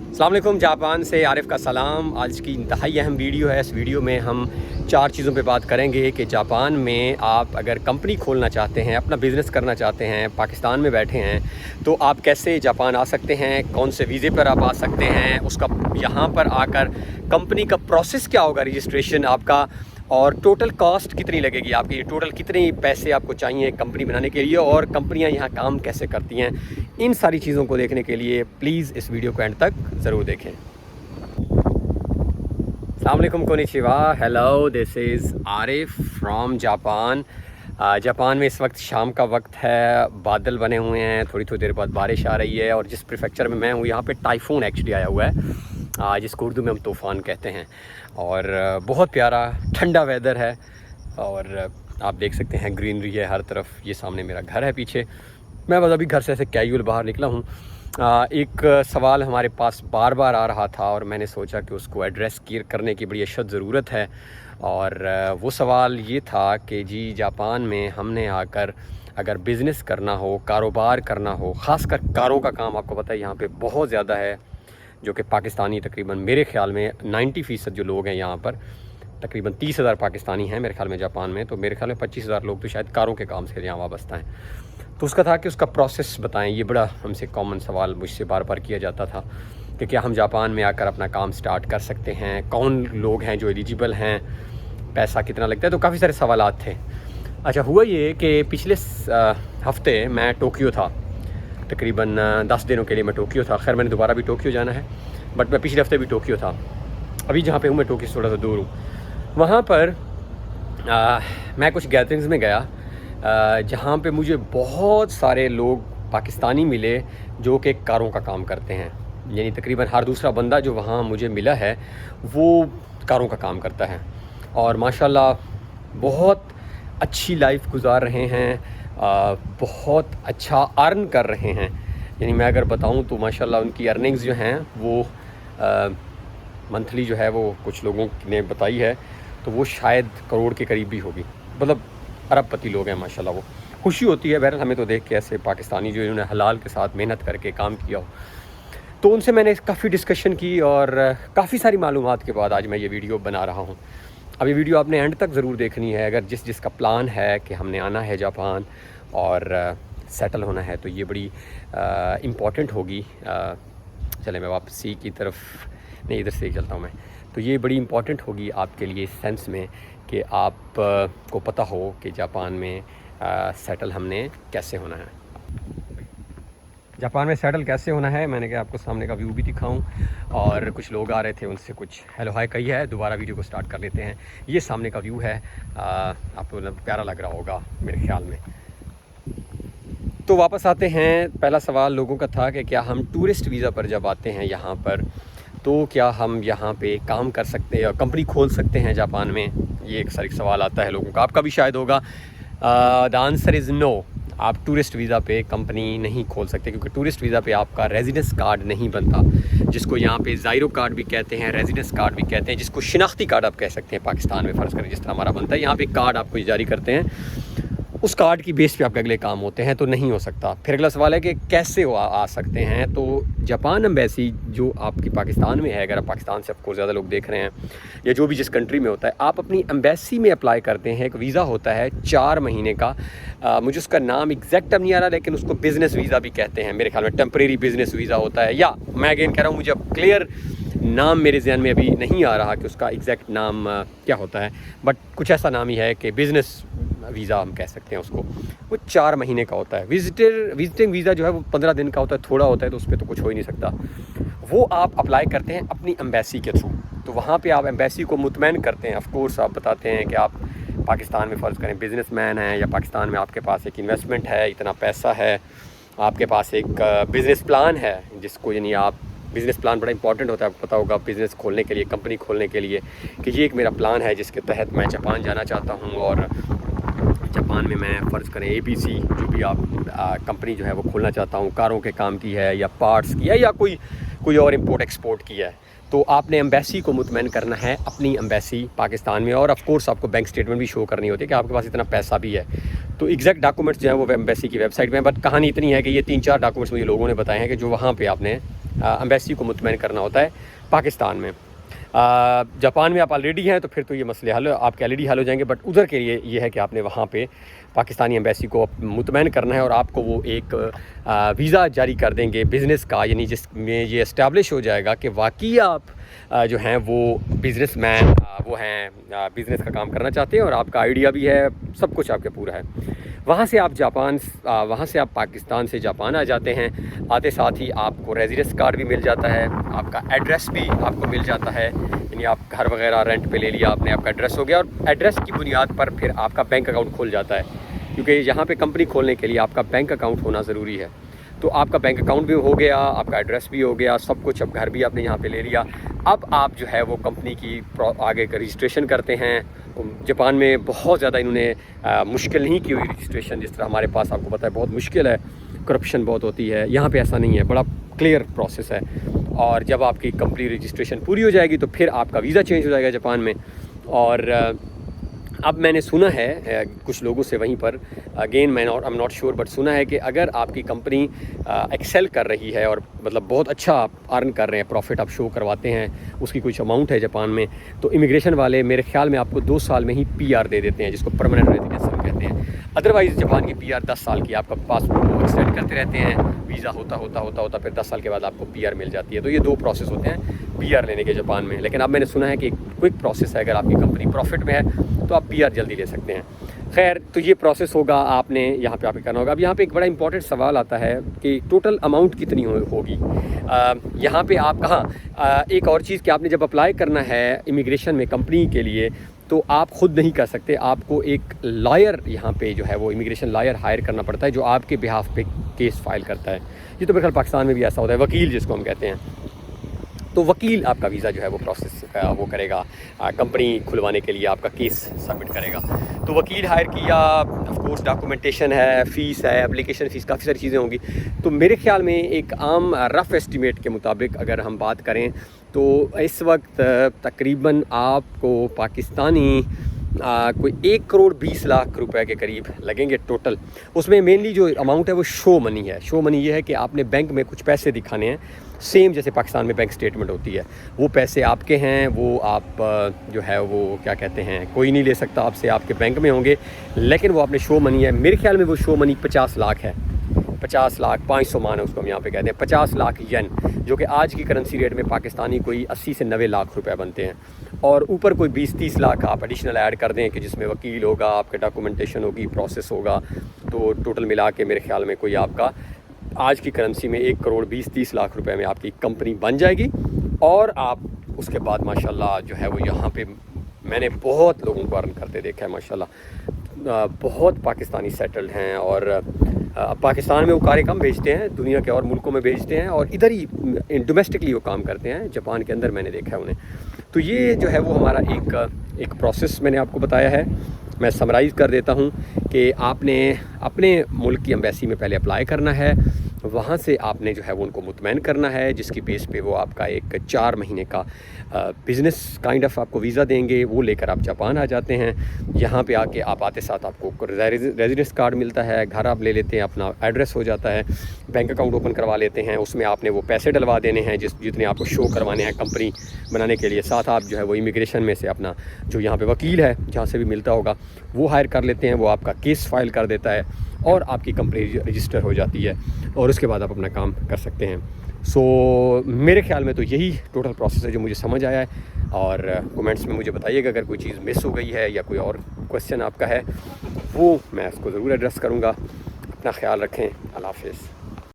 अस्सलाम वालेकुम, जापान से आरिफ का सलाम। आज की इंतहाई अहम वीडियो है। इस वीडियो में हम 4 चीज़ों पे बात करेंगे कि जापान में आप अगर कंपनी खोलना चाहते हैं, अपना बिज़नेस करना चाहते हैं, पाकिस्तान में बैठे हैं, तो आप कैसे जापान आ सकते हैं, कौन से वीज़े पर आप आ सकते हैं, उसका यहाँ पर आकर कंपनी का प्रोसेस क्या होगा, रजिस्ट्रेशन आपका, और टोटल कॉस्ट कितनी लगेगी आपकी, टोटल कितने पैसे आपको चाहिए कंपनी बनाने के लिए, और कंपनियां यहाँ काम कैसे करती हैं। इन सारी चीज़ों को देखने के लिए प्लीज़ इस वीडियो को एंड तक ज़रूर देखें। अस्सलाम वालेकुम, konnichiwa, hello, this is Arif from Japan. Japan में इस वक्त शाम का वक्त है, बादल बने हुए हैं, थोड़ी थोड़ी देर बाद बारिश आ रही है, और जिस प्रीफेक्चर में मैं हूँ यहाँ पे टाइफून एक्चुअली आया हुआ है, जिसको उर्दू में हम तूफ़ान कहते हैं, और बहुत प्यारा ठंडा वेदर है। और आप देख सकते हैं ग्रीनरी है हर तरफ। ये सामने मेरा घर है पीछे। मैं बस अभी घर से ऐसे कैजुअल बाहर निकला हूँ। एक सवाल हमारे पास बार बार आ रहा था और मैंने सोचा कि उसको एड्रेस करने की बड़ी अशद ज़रूरत है। और वो सवाल ये था कि जी जापान में हमने आकर अगर बिज़नेस करना हो, कारोबार करना हो, ख़ासकर कारों का काम आपको पता है यहाँ पे बहुत ज़्यादा है, जो कि पाकिस्तानी तकरीबन मेरे ख़्याल में 90% जो लोग हैं यहाँ पर, तकरीबन 30,000 पाकिस्तानी हैं मेरे ख्याल में जापान में, तो मेरे ख्याल में 25,000 लोग तो शायद कारों के काम से यहाँ वाबस्ता हैं। तो उसका था कि उसका प्रोसेस बताएं। ये बड़ा हमसे कॉमन सवाल मुझसे बार बार किया जाता था कि क्या हम जापान में आकर अपना काम स्टार्ट कर सकते हैं, कौन लोग हैं जो एलिजिबल हैं, पैसा कितना लगता है, तो काफ़ी सारे सवालात थे। अच्छा, हुआ ये कि पिछले हफ्ते मैं टोक्यो था, तकरीबन 10 दिनों के लिए मैं टोक्यो था। खैर मैंने दोबारा भी टोक्यो जाना है, बट मैं पिछले हफ्ते भी टोक्यो था। अभी जहाँ पे हूँ मैं टोक्यो से थोड़ा सा दूर हूँ। वहाँ पर मैं कुछ गैदरिंग्स में गया, जहाँ पे मुझे बहुत सारे लोग पाकिस्तानी मिले जो कि कारों का काम करते हैं। यानी तकरीबन हर दूसरा बंदा जो वहाँ मुझे मिला है वो कारों का काम करता है, और माशाल्लाह बहुत अच्छी लाइफ गुजार रहे हैं, बहुत अच्छा अर्न कर रहे हैं। यानी मैं अगर बताऊं तो माशाल्लाह उनकी अर्निंग्स जो हैं वो मंथली जो है वो कुछ लोगों ने बताई है तो वो शायद करोड़ के करीब भी होगी। मतलब अरबपति लोग हैं माशाल्लाह। वो खुशी होती है बहरहाल हमें तो देख के, ऐसे पाकिस्तानी जो इन्होंने हलाल के साथ मेहनत करके काम किया हो। तो उनसे मैंने काफ़ी डिस्कशन की और काफ़ी सारी मालूमात के बाद आज मैं ये वीडियो बना रहा हूँ। अब ये वीडियो आपने एंड तक ज़रूर देखनी है। अगर जिसका प्लान है कि हमने आना है जापान और सेटल होना है तो ये बड़ी इम्पॉर्टेंट होगी। चले मैं वापसी की तरफ नहीं, इधर से ही चलता हूँ मैं। तो ये बड़ी इम्पॉर्टेंट होगी आपके लिए इस सेंस में कि आप को पता हो कि जापान में सेटल हमने कैसे होना है। जापान में सेटल कैसे होना है मैंने कहा आपको सामने का व्यू भी दिखाऊं, और कुछ लोग आ रहे थे उनसे कुछ हेलो हाय कही है। दोबारा वीडियो को स्टार्ट कर लेते हैं। ये सामने का व्यू है, आपको प्यारा लग रहा होगा मेरे ख्याल में। तो वापस आते हैं। पहला सवाल लोगों का था कि क्या हम टूरिस्ट वीज़ा पर जब आते हैं यहाँ पर तो क्या हम यहाँ पे काम कर सकते हैं और कंपनी खोल सकते हैं जापान में। ये एक सवाल आता है लोगों का, आपका भी शायद होगा। The answer is no. आप टूरिस्ट वीज़ा पे कंपनी नहीं खोल सकते, क्योंकि टूरिस्ट वीज़ा पे आपका रेजिडेंस कार्ड नहीं बनता, जिसको यहाँ पे ज़ायरो कार्ड भी कहते हैं, रेजिडेंस कार्ड भी कहते हैं, जिसको शिनाख्ती कार्ड आप कह सकते हैं। पाकिस्तान में फ़र्ज़ करें जिस तरह हमारा बनता है, यहाँ पे कार्ड आपको जारी करते हैं, उस कार्ड की बेस पे आपके अगले काम होते हैं, तो नहीं हो सकता। फिर अगला सवाल है कि कैसे आ सकते हैं। तो जापान एम्बेसी जो आपकी पाकिस्तान में है, अगर आप पाकिस्तान से आपको ज़्यादा लोग देख रहे हैं या जो भी जिस कंट्री में होता है, आप अपनी एम्बेसी में अप्लाई करते हैं। एक वीज़ा होता है 4 महीने का, मुझे उसका नाम एग्जैक्ट अब नहीं आ रहा, लेकिन उसको बिज़नेस वीज़ा भी कहते हैं मेरे ख्याल में। टेम्परेरी बिज़नेस वीज़ा होता है, या मैं अगेन कह रहा हूँ मुझे अब क्लियर नाम मेरे जहन में अभी नहीं आ रहा कि उसका एग्जैक्ट नाम क्या होता है, बट कुछ ऐसा नाम ही है कि बिज़नेस वीज़ा हम कह सकते हैं उसको। वो 4 महीने का होता है। विजिटिंग वीज़ा जो है वो 15 दिन का होता है, थोड़ा होता है, तो उस पर तो कुछ हो ही नहीं सकता। वो आप अप्लाई करते हैं अपनी एम्बेसी के थ्रू। तो वहाँ पे आप एम्बेसी को मुतमैन करते हैं। ऑफ कोर्स आप बताते हैं कि आप पाकिस्तान में फ़र्ज़ करें बिज़नेसमैन हैं, या पाकिस्तान में आपके पास एक इन्वेस्टमेंट है, इतना पैसा है, आपके पास एक बिज़नेस प्लान है, जिसको यानी आप बिज़नेस प्लान बड़ा इंपॉर्टेंट होता है, आपको पता होगा बिज़नेस खोलने के लिए, कंपनी खोलने के लिए, कि ये एक मेरा प्लान है जिसके तहत मैं जापान जाना चाहता हूँ। और जापान में मैं फ़र्ज़ करें ABC जो भी आप कंपनी जो है वो खोलना चाहता हूँ, कारों के काम की है या पार्ट्स की है या कोई और इंपोर्ट एक्सपोर्ट की है, तो आपने एम्बेसी को मुतमैन करना है, अपनी एम्बेसी पाकिस्तान में। और ऑफ कोर्स आपको बैंक स्टेटमेंट भी शो करनी होती है कि आपके पास इतना पैसा भी है। तो एग्जैक्ट डॉक्यूमेंट्स जो हैं वो एम्बेसी की वेबसाइट में, बट कहानी इतनी है कि ये 3-4 डॉक्यूमेंट्स मुझे लोगों ने बताए हैं कि जो वहाँ पे आपने एम्बेसी को मुतमईन करना होता है पाकिस्तान में। जापान में आप ऑलरेडी हैं तो फिर तो ये मसले हल आपके ऑलरेडी हल हो जाएंगे, बट उधर के लिए ये है कि आपने वहाँ पे पाकिस्तानी एम्बेसी को मुतमईन करना है और आपको वो एक वीज़ा जारी कर देंगे बिज़नेस का, यानी जिसमें ये इस्टेब्लिश हो जाएगा कि वाकई आप जो हैं वो बिज़नेसमैन वो हैं, बिज़नेस का काम करना चाहते हैं और आपका आइडिया भी है, सब कुछ आपके पूरा है। वहाँ से आप पाकिस्तान से जापान आ जाते हैं, आते साथ ही आपको रेजिडेंस कार्ड भी मिल जाता है, आपका एड्रेस भी आपको मिल जाता है, यानी आप घर वगैरह रेंट पे ले लिया आपने, आपका एड्रेस हो गया और एड्रेस की बुनियाद पर फिर आपका बैंक अकाउंट खुल जाता है, क्योंकि यहाँ पे कंपनी खोलने के लिए आपका बैंक अकाउंट होना ज़रूरी है। तो आपका बैंक अकाउंट भी हो गया, आपका एड्रेस भी हो गया, सब कुछ, अब घर भी आपने यहाँ पे ले लिया। अब आप जो है वो कंपनी की आगे का रजिस्ट्रेशन करते हैं। जापान में बहुत ज़्यादा इन्होंने मुश्किल नहीं की हुई रजिस्ट्रेशन, जिस तरह हमारे पास आपको पता है बहुत मुश्किल है, करप्शन बहुत होती है। यहाँ पे ऐसा नहीं है, बड़ा क्लियर प्रोसेस है। और जब आपकी कंपनी रजिस्ट्रेशन पूरी हो जाएगी तो फिर आपका वीज़ा चेंज हो जाएगा जापान में। और अब मैंने सुना है कुछ लोगों से वहीं पर, again I am not sure, but सुना है कि अगर आपकी कंपनी एक्सेल कर रही है और मतलब बहुत अच्छा आप अर्न कर रहे हैं, प्रॉफिट आप शो करवाते हैं, उसकी कुछ अमाउंट है जापान में, तो इमिग्रेशन वाले मेरे ख्याल में आपको 2 साल में ही PR दे देते हैं, जिसको परमानेंट रेजिडेंस हम कहते हैं। अदरवाइज़ जापान की PR 10 साल की, आपका पासपोर्ट को एक्सटेंड करते रहते हैं, वीज़ा होता फिर 10 साल के बाद आपको PR मिल जाती है। तो ये 2 प्रोसेस होते हैं PR लेने के जापान में। लेकिन अब मैंने सुना है कि एक क्विक प्रोसेस है, अगर आपकी कंपनी प्रॉफिट में है तो आप PR जल्दी ले सकते हैं। खैर, तो ये प्रोसेस होगा, आपने यहाँ पे आपके करना होगा। अब यहाँ पे एक बड़ा इंपॉर्टेंट सवाल आता है कि टोटल अमाउंट कितनी होगी यहाँ पे आप कहाँ। एक और चीज़ कि आपने जब अप्लाई करना है इमिग्रेशन में कंपनी के लिए, तो आप ख़ुद नहीं कर सकते, आपको एक लॉयर यहाँ पे जो है वो इमिग्रेशन लॉयर हायर करना पड़ता है, जो आपके बिहाफ पे केस फाइल करता है। ये तो मेरे ख्याल पाकिस्तान में भी ऐसा होता है, वकील जिसको हम कहते हैं। तो वकील आपका वीज़ा जो है वो प्रोसेस वो करेगा, कंपनी खुलवाने के लिए आपका केस सबमिट करेगा। तो वकील हायर किया, ऑफ कोर्स डॉक्यूमेंटेशन है, फ़ीस है, एप्लीकेशन फ़ीस, काफ़ी सारी चीज़ें होंगी। तो मेरे ख्याल में एक आम रफ़ एस्टीमेट के मुताबिक अगर हम बात करें तो इस वक्त तकरीबन आपको पाकिस्तानी कोई 1 करोड़ 20 लाख रुपए के करीब लगेंगे टोटल। उसमें मेनली जो अमाउंट है वो शो मनी है। शो मनी ये है कि आपने बैंक में कुछ पैसे दिखाने हैं, सेम जैसे पाकिस्तान में बैंक स्टेटमेंट होती है, वो पैसे आपके हैं, वो आप जो है वो क्या कहते हैं, कोई नहीं ले सकता आपसे, आपके बैंक में होंगे, लेकिन वो आपने शो मनी है। मेरे ख्याल में वो शो मनी 50 लाख है, 50 लाख 500 मान है उसको हम यहाँ पे कहते हैं, 50 लाख येन, जो कि आज की करेंसी रेट में पाकिस्तानी कोई 80 से 90 लाख रुपए बनते हैं। और ऊपर कोई 20-30 लाख आप एडिशनल ऐड कर दें कि जिसमें वकील होगा, आपके डॉक्यूमेंटेशन होगी, प्रोसेस होगा, तो टोटल मिला के मेरे ख्याल में कोई आपका आज की करेंसी में 1 करोड़ 20-30 लाख रुपए में आपकी कंपनी बन जाएगी। और आप उसके बाद माशाल्लाह जो है वो यहाँ पे मैंने बहुत लोगों को अर्न करते देखा है माशाल्लाह, बहुत पाकिस्तानी सेटल्ड हैं और पाकिस्तान में वो कारें कम बेचते हैं, दुनिया के और मुल्कों में बेचते हैं और इधर ही डोमेस्टिकली वो काम करते हैं, जापान के अंदर मैंने देखा है उन्हें। तो ये जो है वो हमारा एक प्रोसेस मैंने आपको बताया है। मैं समराइज़ कर देता हूँ कि आपने अपने मुल्क की एम्बेसी में पहले अप्लाई करना है, वहाँ से आपने जो है वो उनको मुतमईन करना है, जिसकी बेस पे वो आपका एक 4 महीने का बिज़नेस काइंड ऑफ आपको वीज़ा देंगे, वो लेकर आप जापान आ जाते हैं। यहाँ पे आके आप आते साथ आपको रेजिडेंस कार्ड मिलता है, घर आप ले लेते हैं, अपना एड्रेस हो जाता है, बैंक अकाउंट ओपन करवा लेते हैं, उसमें आपने वो पैसे डलवा देने हैं जितने आपको शो करवाने हैं कंपनी बनाने के लिए। साथ आप जो है वो इमिग्रेशन में से अपना जो यहाँ पे वकील है जहाँ से भी मिलता होगा वो हायर कर लेते हैं, वो आपका केस फाइल कर देता है और आपकी कंपनी रजिस्टर हो जाती है और उसके बाद आप अपना काम कर सकते हैं। सो मेरे ख्याल में तो यही टोटल प्रोसेस है जो मुझे समझ आया है। और कमेंट्स में मुझे बताइएगा अगर कोई चीज़ मिस हो गई है या कोई और क्वेश्चन आपका है, वो मैं उसको ज़रूर एड्रेस करूँगा। अपना ख्याल रखें, अल्लाह हाफ़िज़।